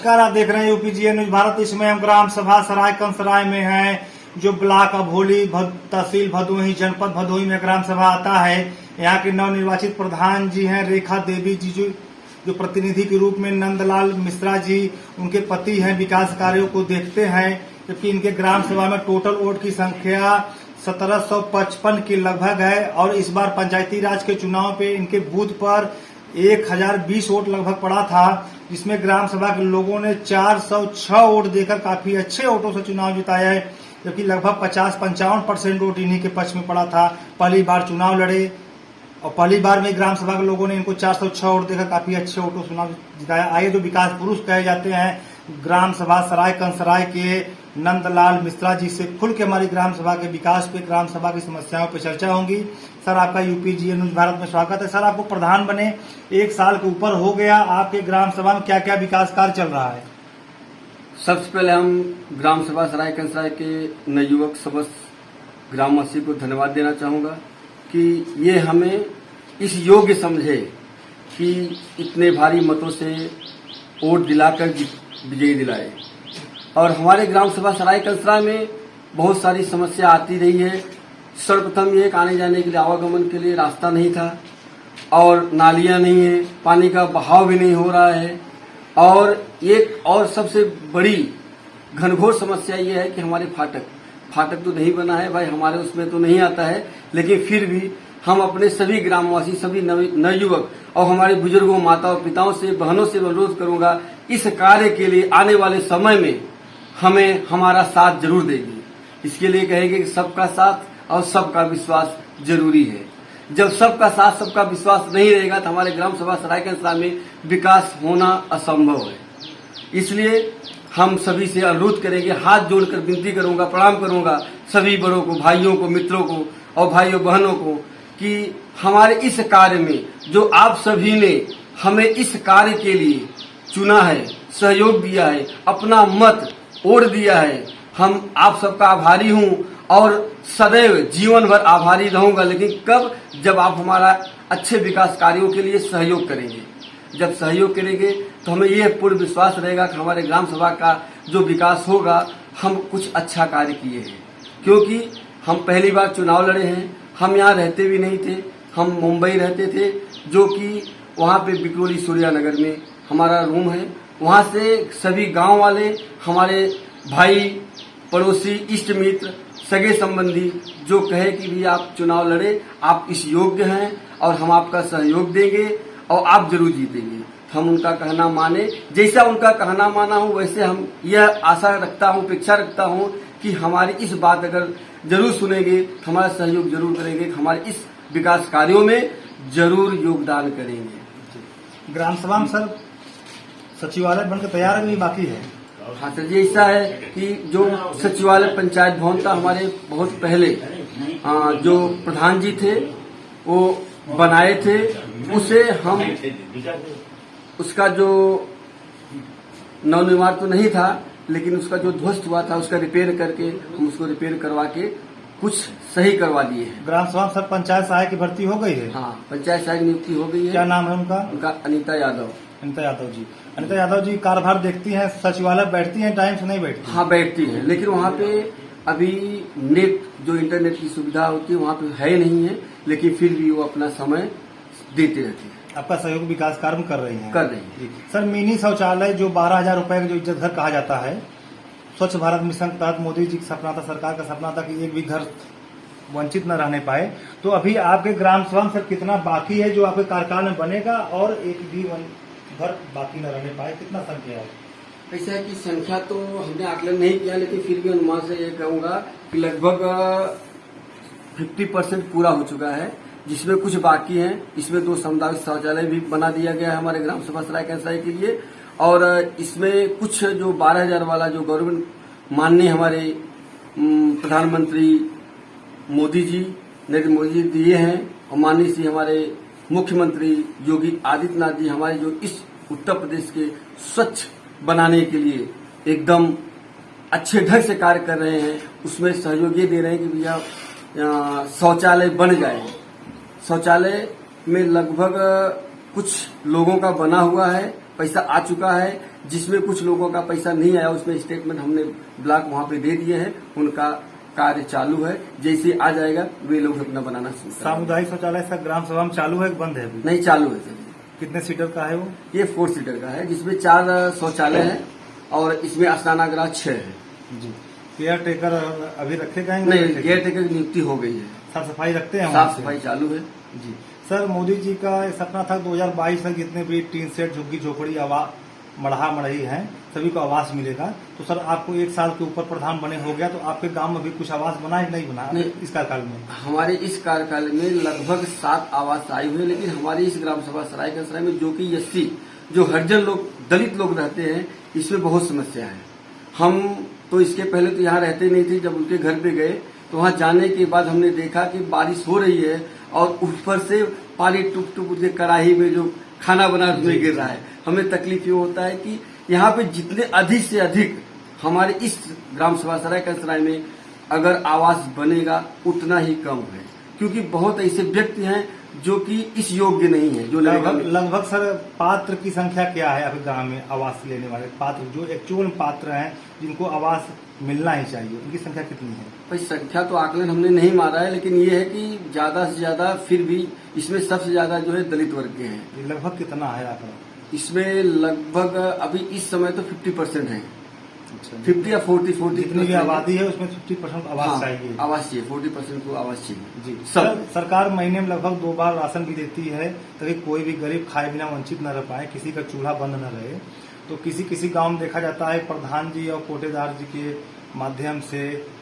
नमस्कार, आप देख रहे हैं यूपीजीएन न्यूज भारत। इसमें हम ग्राम सभा सराय कंसराय में हैं, जो ब्लॉक अभोली तहसील भदोही जनपद भदोही में ग्राम सभा आता है। यहाँ के नवनिर्वाचित प्रधान जी हैं रेखा देवी जी, जो प्रतिनिधि के रूप में नंदलाल मिश्रा जी उनके पति हैं, विकास कार्यों को देखते हैं। जबकि इनके ग्राम सभा में टोटल वोट की संख्या 1755 के लगभग है और इस बार पंचायती राज के चुनाव पे इनके बूथ पर 1020 वोट लगभग पड़ा था, जिसमें ग्राम सभा के लोगों ने 406 वोट देकर काफी अच्छे वोटों से चुनाव जिताया है। जबकि लगभग 50-55% वोट इन्हीं के पक्ष में पड़ा था। पहली बार चुनाव लड़े और पहली बार में ग्राम सभा के लोगों ने इनको 406 वोट देकर काफी अच्छे वोटों से चुनाव जिताया। आइए, जो विकास पुरुष कहे जाते हैं ग्राम सभा सराय कंसराय के नंदलाल मिश्रा जी से खुल के हमारी ग्राम सभा के विकास पे, ग्राम सभा की समस्याओं पे चर्चा होगी। सर, आपका यूपीजीएन न्यूज भारत में स्वागत है। सर, आपको प्रधान बने 1 साल के ऊपर हो गया, आपके ग्राम सभा में क्या क्या विकास कार्य चल रहा है? सबसे पहले हम ग्राम सभा सराय कंसराय के नवयुवक समस्त ग्रामवासी को धन्यवाद देना चाहूंगा कि ये हमें इस योग्य समझे कि इतने भारी मतों से वोट दिलाकर विजयी दिलाए। और हमारे ग्राम सभा सराय कंसराय में बहुत सारी समस्या आती रही है। सर्वप्रथम ये आने जाने के लिए, आवागमन के लिए रास्ता नहीं था और नालियां नहीं है, पानी का बहाव भी नहीं हो रहा है। और एक और सबसे बड़ी घनघोर समस्या ये है कि हमारे फाटक तो नहीं बना है भाई, हमारे उसमें तो नहीं आता है, लेकिन फिर भी हम अपने सभी ग्रामवासी, सभी नवयुवक और हमारे बुजुर्गों, माताओं, पिताओं से, बहनों से अनुरोध करूंगा, इस कार्य के लिए आने वाले समय में हमें हमारा साथ जरूर देगी। इसके लिए कहेंगे कि सबका साथ और सबका विश्वास जरूरी है। जब सबका साथ सबका विश्वास नहीं रहेगा तो हमारे ग्राम सभा सराय कंसराय में विकास होना असंभव है। इसलिए हम सभी से अनुरोध करेंगे, हाथ जोड़कर विनती करूंगा, प्रणाम करूंगा सभी बड़ों को, भाइयों को, मित्रों को और भाइयों बहनों को कि हमारे इस कार्य में जो आप सभी ने हमें इस कार्य के लिए चुना है, सहयोग दिया है, अपना मत ओढ़ दिया है, हम आप सबका आभारी हूं और सदैव जीवन भर आभारी रहूंगा। लेकिन कब? जब आप हमारा अच्छे विकास कार्यों के लिए सहयोग करेंगे। जब सहयोग करेंगे तो हमें यह पूर्ण विश्वास रहेगा कि हमारे ग्राम सभा का जो विकास होगा, हम कुछ अच्छा कार्य किए हैं। क्योंकि हम पहली बार चुनाव लड़े हैं, हम यहाँ रहते भी नहीं थे, हम मुंबई रहते थे, जो कि वहाँ पे बिक्रोली सूर्यानगर में हमारा रूम है। वहाँ से सभी गांव वाले, हमारे भाई, पड़ोसी, इष्ट मित्र, सगे संबंधी जो कहे कि भी आप चुनाव लड़े, आप इस योग्य हैं और हम आपका सहयोग देंगे और आप जरूर जीतेंगे। हम उनका कहना माने, जैसा उनका कहना माना हूं वैसे हम यह आशा रखता हूं, अपेक्षा रखता हूं कि हमारी इस बात अगर जरूर सुनेंगे, हमारा सहयोग जरूर करेंगे, हमारे इस विकास कार्यों में जरूर योगदान करेंगे। ग्राम सभा में सर सचिवालय बनकर तैयार अभी बाकी है? हाँ सर जी, ऐसा है कि जो सचिवालय पंचायत भवन था हमारे बहुत पहले जो प्रधान जी थे वो बनाए थे, उसे हम उसका जो नवनिर्माण तो नहीं था, लेकिन उसका जो ध्वस्त हुआ था उसका रिपेयर करके हम उसको रिपेयर करवा के कुछ सही करवा दिए हैं। ग्राम सभा सर पंचायत सहायक की भर्ती हो गई है? हाँ, पंचायत सहायक नियुक्ति हो गई है। क्या नाम है उनका? उनका अनीता यादव। अनीता यादव जी। अनीता यादव जी कार्यभार देखती हैं, सचिवालय बैठती हैं, टाइम से नहीं बैठती? हाँ, बैठती है, लेकिन वहाँ पे अभी नेट, जो इंटरनेट की सुविधा होती है वहाँ पे है नहीं है, लेकिन फिर भी वो अपना समय देते रहती है। आपका सहयोग विकास कार्य में कर रही हैं? कर रही है। सर, मिनी शौचालय जो 12,000 रुपए का जो इज्जत घर कहा जाता है, स्वच्छ भारत मिशन के तहत मोदी जी का सपना था, सरकार का सपना था कि एक भी घर वंचित न रहने पाए, तो अभी आपके ग्राम सभा में सर कितना बाकी है जो आपके कार्यकाल में बनेगा और एक भी घर बाकी न रहने पाए? कितना संख्या है? ऐसा है कि संख्या तो हमने आकलन नहीं किया, लेकिन फिर भी अनुमान से ये कहूंगा कि लगभग 50% पूरा हो चुका है, जिसमें कुछ बाकी है। इसमें 2 सामुदायिक शौचालय भी बना दिया गया है हमारे ग्राम सभा सराय कंसराय के लिए। और इसमें कुछ जो 12,000 वाला जो गवर्नमेंट माननीय हमारे प्रधानमंत्री मोदी जी, नरेंद्र मोदी जी दिए हैं और माननीय श्री हमारे मुख्यमंत्री योगी आदित्यनाथ जी हमारे जो इस उत्तर प्रदेश के स्वच्छ बनाने के लिए एकदम अच्छे ढंग से कार्य कर रहे हैं, उसमें सहयोग ये दे रहे हैं कि भैया शौचालय बन जाए। शौचालय में लगभग कुछ लोगों का बना हुआ है पैसा आ चुका है। जिसमें कुछ लोगों का पैसा नहीं आया उसमें स्टेटमेंट हमने ब्लॉक वहाँ पे दे दिए हैं, उनका कार्य चालू है। जैसे आ जाएगा वे लोग अपना बनाना शुरू करेंगे। सामुदायिक शौचालय सब ग्राम सभा में चालू है कि बंद है अभी? नहीं, चालू है सर। कितने सीटर का है वो? ये 4 सीटर का है, जिसमें 4 शौचालय है और इसमें स्नानागार 6 है जी। केयर टेकर अभी रखे गए? नहीं, केयर टेकर की नियुक्ति हो गई है। साफ सफाई रखते हैं? साफ सफाई चालू है जी। सर, मोदी जी का सपना था 2022 तक जितने भी टीन सेट झुग्गी झोपड़ी मढ़ा मढ़ी है सभी को आवास मिलेगा। तो सर आपको 1 साल के ऊपर प्रधान बने हो गया, तो आपके गांव में भी कुछ आवास बना है नहीं बना? नहीं, इस कार्यकाल में हमारे इस कार्यकाल में लगभग 7 आवास आए हुए, लेकिन हमारी इस ग्राम सभा सरायकंसराय में जो कि एससी जो हरिजन लोग दलित लोग रहते हैं, इसमें बहुत समस्या है। हम तो इसके पहले तो यहाँ रहते नहीं थे। जब उनके घर पे गए तो वहाँ जाने के बाद हमने देखा कि बारिश हो रही है और ऊपर से पानी टुप टुप उनके कढ़ाई में जो खाना बना उसमें गिर रहा है। हमें तकलीफ ये होता है कि यहाँ पे जितने अधिक से अधिक हमारे इस ग्राम सभा सरायकंसराय में अगर आवास बनेगा उतना ही कम है, क्योंकि बहुत ऐसे व्यक्ति हैं जो कि इस योग्य नहीं है। जो लगभग सर पात्र की संख्या क्या है आपके गांव में आवास लेने वाले पात्र, जो एक्चुअल पात्र हैं जिनको आवास मिलना ही चाहिए, उनकी संख्या कितनी है? भाई संख्या तो आकलन हमने नहीं मारा है, लेकिन ये है कि ज्यादा से ज्यादा फिर भी इसमें सबसे ज्यादा जो है दलित वर्ग के हैं। लगभग कितना है आंकड़ा? इसमें लगभग अभी इस समय तो 50% है। 50 या 40 जितनी भी आबादी है उसमें 50% आवास चाहिए। आवास चाहिए, 40% को आवास चाहिए जी। सरकार महीने में लगभग 2 बार राशन भी देती है ताकि कोई भी गरीब खाए बिना वंचित न रह पाए, किसी का चूल्हा बंद न रहे। तो किसी गांव में देखा जाता है प्रधान जी और कोटेदार जी के माध्यम से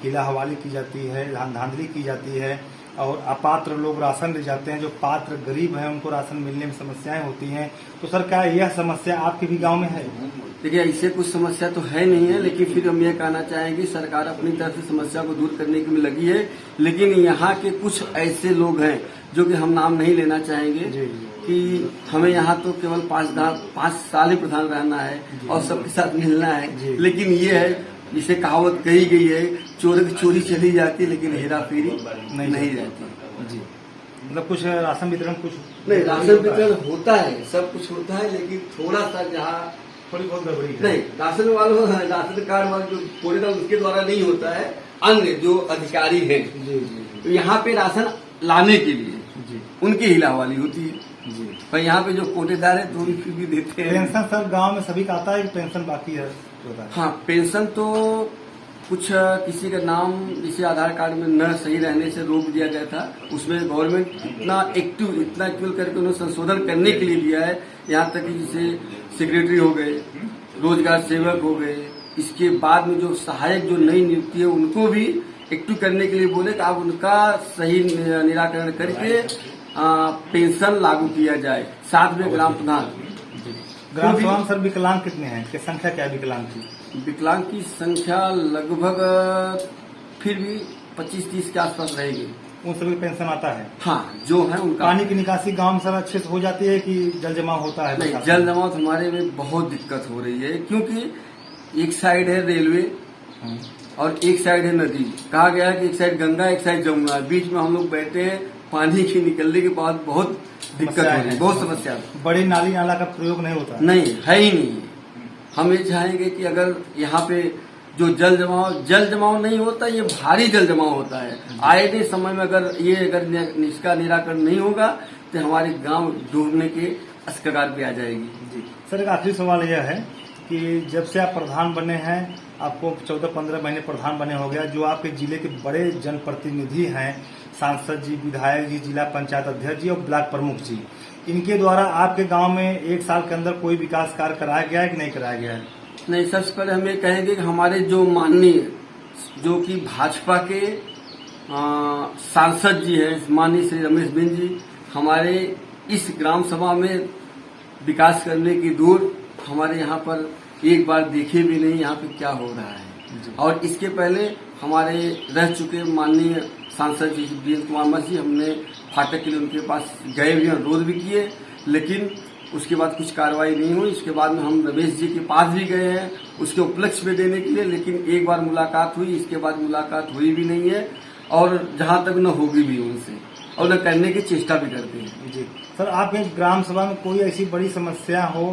हिला हवाली की जाती है, धांधली की जाती है और अपात्र लोग राशन ले जाते हैं। जो पात्र गरीब हैं उनको राशन मिलने में समस्याएं होती हैं। तो सर क्या यह समस्या आपके भी गांव में है? देखिए, ऐसे कुछ समस्या तो है नहीं है, लेकिन फिर हम ये कहना चाहेंगे सरकार अपनी तरफ से समस्या को दूर करने के में लगी है। लेकिन यहाँ के कुछ ऐसे लोग हैं जो कि हम नाम नहीं लेना चाहेंगे कि हमें यहाँ तो केवल 5 साल ही प्रधान रहना है और सबके साथ मिलना है। लेकिन ये है, जिसे कहावत कही गई है, चोर की चोरी चली जाती लेकिन हेरा फेरी नहीं जाती। जी। मतलब कुछ राशन वितरण कुछ नहीं, राशन वितरण होता है, सब कुछ होता है, लेकिन थोड़ा सा जहाँ थोड़ी बहुत गड़बड़ी है। नहीं, राशन कार्ड वाले जो कोटेदार उसके द्वारा नहीं होता है, अन्य जो अधिकारी हैं तो यहाँ पे राशन लाने के लिए उनकी हिला हवाली होती है जी। पर यहाँ पे जो कोटेदार है तो फिर भी देते हैं। पेंशन सर गांव में सभी का आता है कि पेंशन बाकी है? हाँ, पेंशन तो कुछ किसी का नाम जिसे आधार कार्ड में न सही रहने से रोक दिया गया था, उसमें गवर्नमेंट इतना एक्टिव करके उन्हें संशोधन करने के लिए दिया है। यहाँ तक कि जैसे सेक्रेटरी हो गए, रोजगार सेवक हो गए, इसके बाद में जो सहायक जो नई नियुक्ति है उनको भी एक्टिव करने के लिए बोले कि आप उनका सही निराकरण करके पेंशन लागू किया जाए। साथ में ग्राम प्रधान ग्राम सभा सर विकलांग कितने हैं? क्या संख्या क्या है विकलांग की? विकलांग की संख्या लगभग फिर भी 25-30 के आसपास रहेगी। उन सभी पेंशन आता है? हाँ, जो है उनका। पानी की निकासी गांव में सर अच्छे से हो जाती है कि जल जमाव होता है? नहीं, जल जमाव हमारे में बहुत दिक्कत हो रही है, क्योंकि एक साइड है रेलवे और एक साइड है नदी। कहा गया है कि एक साइड गंगा एक साइड जमुना, बीच में हम लोग बैठे हैं। पानी की निकलने के बाद बहुत दिक्कत हो रही है, बहुत समस्या। बड़ी नाली नाला का प्रयोग नहीं होता? नहीं, है ही नहीं। हम ये चाहेंगे कि अगर यहाँ पे जो जल जमाव नहीं होता, ये भारी जल जमाव होता है। आए समय में अगर इसका निराकरण नहीं होगा तो हमारे गांव डूबने के अस्कगार पे आ जाएगी जी। सर एक आखिरी सवाल यह है कि जब से आप प्रधान बने हैं, आपको 14-15 महीने प्रधान बने हो गया, जो आपके जिले के बड़े जनप्रतिनिधि हैं, सांसद जी, विधायक जी, जिला पंचायत अध्यक्ष जी और ब्लॉक प्रमुख जी, इनके द्वारा आपके गांव में 1 साल के अंदर कोई विकास कार्य कराया गया है कि नहीं कराया गया है? नहीं, सबसे पहले हम ये कहेंगे कि हमारे जो माननीय जो कि भाजपा के सांसद जी हैं, माननीय श्री रमेश बिन जी, हमारे इस ग्राम सभा में विकास करने की दूर हमारे यहाँ पर एक बार देखे भी नहीं यहाँ पे क्या हो रहा है। और इसके पहले हमारे रह चुके माननीय सांसद जी वीरेंद्र कुमार मसी, हमने फाटक के लिए उनके पास गए भी, अनुरोध भी किए, लेकिन उसके बाद कुछ कार्रवाई नहीं हुई। इसके बाद में हम रमेश जी के पास भी गए हैं उसके उपलक्ष्य में देने के लिए, लेकिन एक बार मुलाकात हुई, इसके बाद मुलाकात हुई भी नहीं है और जहां तक न होगी भी उनसे, और न करने की चेष्टा भी करते हैं जी। सर, आपके ग्राम सभा में कोई ऐसी बड़ी समस्या हो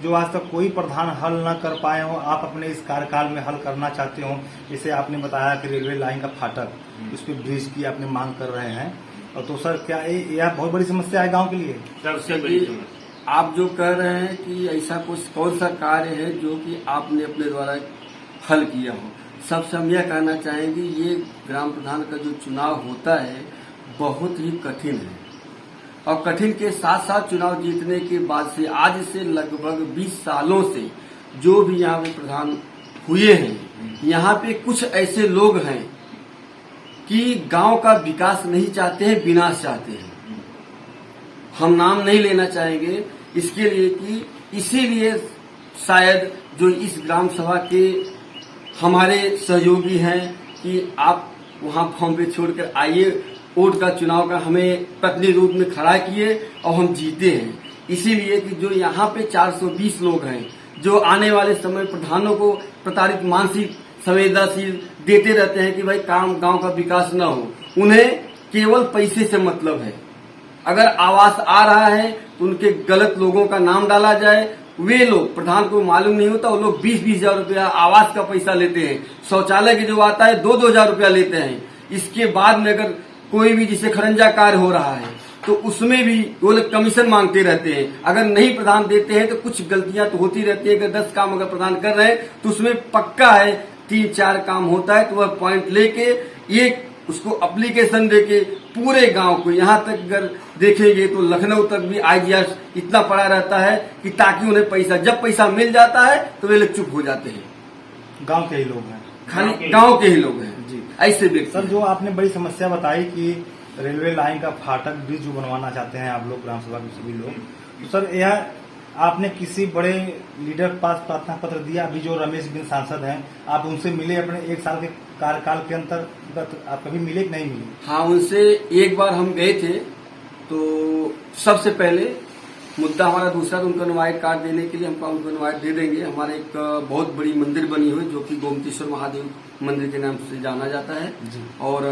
जो आज तक कोई प्रधान हल न कर पाए हो, आप अपने इस कार्यकाल में हल करना चाहते हो? जैसे आपने बताया कि रेलवे लाइन का फाटक, उस पर ब्रिज की आपने मांग कर रहे हैं, और तो सर क्या यह बहुत बड़ी समस्या है गांव के लिए? सबसे बड़ी आप जो कह रहे हैं कि ऐसा कुछ कौन सा कार्य है जो कि आपने अपने द्वारा हल किया हो, सबसे हम यह कहना चाहेंगे ये ग्राम प्रधान का जो चुनाव होता है बहुत ही कठिन है, और कठिन के साथ साथ चुनाव जीतने के बाद से आज से लगभग 20 सालों से जो भी यहाँ पे प्रधान हुए हैं, यहाँ पे कुछ ऐसे लोग हैं कि गांव का विकास नहीं चाहते हैं, विनाश चाहते हैं। हम नाम नहीं लेना चाहेंगे इसके लिए कि इसीलिए शायद जो इस ग्राम सभा के हमारे सहयोगी हैं कि आप वहां फॉर्म पे छोड़कर आइए, वोट का चुनाव का हमें प्रतिनिधि रूप में खड़ा किए और हम जीते हैं। इसीलिए कि जो यहाँ पे 420 लोग हैं जो आने वाले समय प्रधानों को प्रताड़ित मानसिक संवेदनशील देते रहते हैं कि भाई काम गांव का विकास न हो, उन्हें केवल पैसे से मतलब है। अगर आवास आ रहा है तो उनके गलत लोगों का नाम डाला जाए, वे लोग प्रधान को मालूम नहीं होता, वो लोग 20-20 हजार रुपया आवास का पैसा लेते हैं। शौचालय के जो आता है 2-2 हजार रुपया लेते हैं। इसके बाद में अगर कोई भी जिसे खरंजा कार्य हो रहा है तो उसमें भी वो लोग कमीशन मांगते रहते हैं। अगर नहीं प्रधान देते हैं तो कुछ गलतियां तो होती रहती है। अगर 10 काम अगर प्रधान कर रहे हैं तो उसमें पक्का है 3-4 काम होता है तो वह पॉइंट लेके एक उसको एप्लीकेशन देके पूरे गांव को, यहाँ तक अगर देखेंगे तो लखनऊ तक भी IGR इतना पड़ा रहता है कि ताकि उन्हें पैसा, जब पैसा मिल जाता है तो वे लोग चुप हो जाते हैं। गांव के ही लोग हैं, खाली गांव के ही लोग हैं जी। ऐसे व्यक्ति। सर, जो आपने बड़ी समस्या बताई कि रेलवे लाइन का फाटक ब्रिज जो बनवाना चाहते हैं आप लोग ग्राम सभा के सभी लोग, तो सर यह आपने किसी बड़े लीडर के पास प्रार्थना पत्र दिया? अभी जो रमेश बिन सांसद हैं, आप उनसे मिले अपने 1 साल के कार्यकाल के अंतर्गत? आप कभी मिले कि नहीं मिले? हाँ, उनसे एक बार हम गए थे। तो सबसे पहले मुद्दा हमारा दूसरा, तो उनको इनवाइट कार्ड देने के लिए हमको उनको इनवाइट दे देंगे। हमारे एक बहुत बड़ी मंदिर बनी हुई जो कि गोमतीश्वर महादेव मंदिर के नाम से जाना जाता है जी। और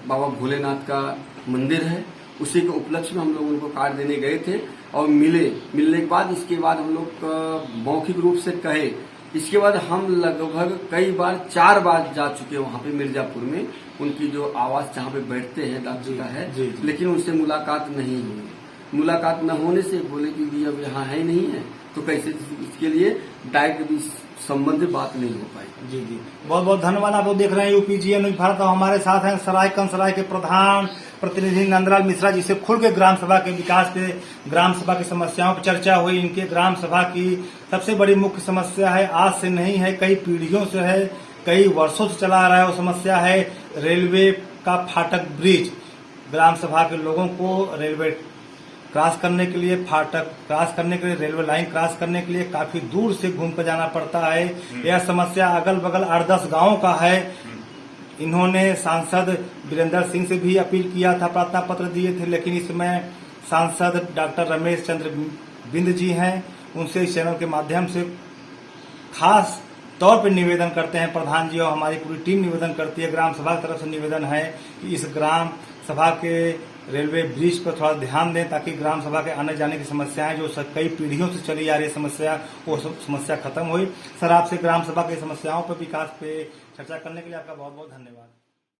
बाबा भोलेनाथ का मंदिर है, उसी के उपलक्ष्य में हम लोग उनको कार्ड देने गए थे और मिलने के बाद इसके बाद हम लोग मौखिक रूप से कहे। इसके बाद हम लगभग कई बार 4 बार जा चुके हैं वहां पे मिर्जापुर में, उनकी जो आवास जहाँ पे बैठते हैं डॉक्टर का है, लेकिन उनसे मुलाकात नहीं हुई। मुलाकात न होने से बोले कि भी अब यहाँ है नहीं है, तो कैसे इसके लिए डायरेक्ट संबंध बात नहीं हो पाई। जी जी, बहुत बहुत धन्यवाद। आप लोग देख रहे हैं UPGN न्यूज भारत, और हमारे साथ हैं सराय कंसराय के प्रधान प्रतिनिधि नंदलाल मिश्रा जी से खुल के ग्राम सभा के विकास पे, ग्राम सभा की समस्याओं पर चर्चा हुई। इनके ग्राम सभा की सबसे बड़ी मुख्य समस्या है, आज से नहीं है, कई पीढ़ियों से है, कई वर्षों से चला आ रहा है, वो समस्या है रेलवे का फाटक ब्रिज। ग्राम सभा के लोगों को रेलवे क्रॉस करने के लिए, फाटक क्रॉस करने के लिए, रेलवे लाइन क्रॉस करने के लिए काफी दूर से घूम कर जाना पड़ता है। यह समस्या अगल बगल 8-10 गांवों का है। इन्होंने सांसद वीरेंद्र सिंह से भी अपील किया था, प्रार्थना पत्र दिए थे, लेकिन इसमें सांसद डॉक्टर रमेश चंद्र बिंद जी हैं, उनसे इस चैनल के माध्यम से खास तौर पर निवेदन करते हैं। प्रधान जी और हमारी पूरी टीम निवेदन करती है, ग्राम सभा की तरफ से निवेदन है कि इस ग्राम सभा के रेलवे ब्रिज पर थोड़ा ध्यान दें, ताकि ग्राम सभा के आने जाने की समस्याएं जो कई पीढ़ियों से चली आ रही है समस्या, वो समस्या खत्म हुई। सर, आपसे ग्राम सभा की समस्याओं पर, विकास पे चर्चा करने के लिए आपका बहुत बहुत धन्यवाद।